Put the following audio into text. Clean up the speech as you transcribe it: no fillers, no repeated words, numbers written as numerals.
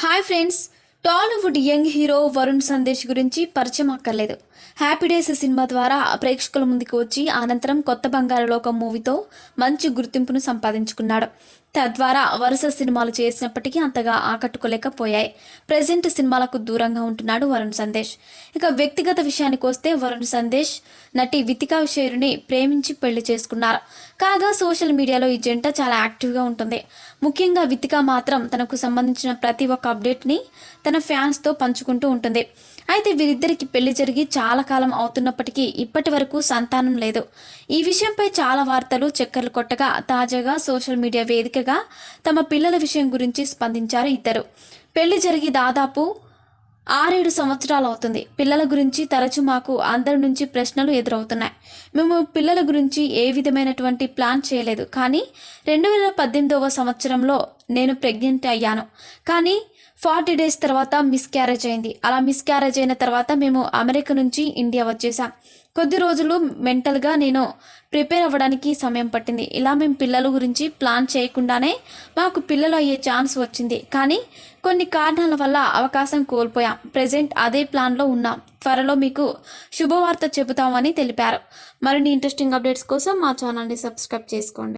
Hi friends, Tollywood young hero Varun Sandesh గురించి పరిచయం అక్కర్లేదు. హ్యాపీ డేస్ సినిమా ద్వారా ప్రేక్షకుల ముందుకు వచ్చి అనంతరం కొత్త బంగారు లోకం మూవీతో మంచి గుర్తింపును సంపాదించుకున్నాడు. తద్వారా వరుస సినిమాలు చేసినప్పటికీ అంతగా ఆకట్టుకోలేకపోయాయి. ప్రజెంట్ సినిమాలకు దూరంగా ఉంటున్నాడు వరుణ్ సందేశ్. ఇక వ్యక్తిగత విషయానికి వస్తే వరుణ్ సందేశ్ నటి వితికా షేరుని ప్రేమించి పెళ్లి చేసుకున్నారు. కాగా సోషల్ మీడియాలో ఈ జంట చాలా యాక్టివ్గా ఉంటుంది. ముఖ్యంగా వితికా మాత్రం తనకు సంబంధించిన ప్రతి ఒక్క అప్డేట్ని తన ఫ్యాన్స్తో పంచుకుంటూ ఉంటుంది. అయితే వీరిద్దరికి పెళ్లి జరిగి చాలా కాలం అవుతున్నప్పటికీ ఇప్పటి వరకు సంతానం లేదు. ఈ విషయంపై చాలా వార్తలు చక్కర్లు కొట్టగా తాజాగా సోషల్ మీడియా వేదికగా తమ పిల్లల విషయం గురించి స్పందించారు ఇద్దరు. పెళ్లి జరిగి దాదాపు 6-7 సంవత్సరాలు అవుతుంది. పిల్లల గురించి తరచు మాకు అందరి నుంచి ప్రశ్నలు ఎదురవుతున్నాయి. మేము పిల్లల గురించి ఏ విధమైనటువంటి ప్లాన్ చేయలేదు. కానీ 2018వ సంవత్సరంలో నేను ప్రెగ్నెంట్ అయ్యాను. కానీ 40 డేస్ తర్వాత మిస్క్యారేజ్ అయింది. అలా మిస్క్యారేజ్ అయిన తర్వాత మేము అమెరికా నుంచి ఇండియా వచ్చేసాం. కొద్ది రోజులు మెంటల్గా నేను ప్రిపేర్ అవ్వడానికి సమయం పట్టింది. ఇలా మేము పిల్లల గురించి ప్లాన్ చేయకుండానే మాకు పిల్లలు అయ్యే ఛాన్స్ వచ్చింది. కానీ కొన్ని కారణాల వల్ల అవకాశం కోల్పోయాం. ప్రెజెంట్ అదే ప్లాన్లో ఉన్నాం. త్వరలో మీకు శుభవార్త చెబుతామని తెలిపారు. మరిన్ని ఇంట్రెస్టింగ్ అప్డేట్స్ కోసం మా ఛానల్ని సబ్స్క్రైబ్ చేసుకోండి.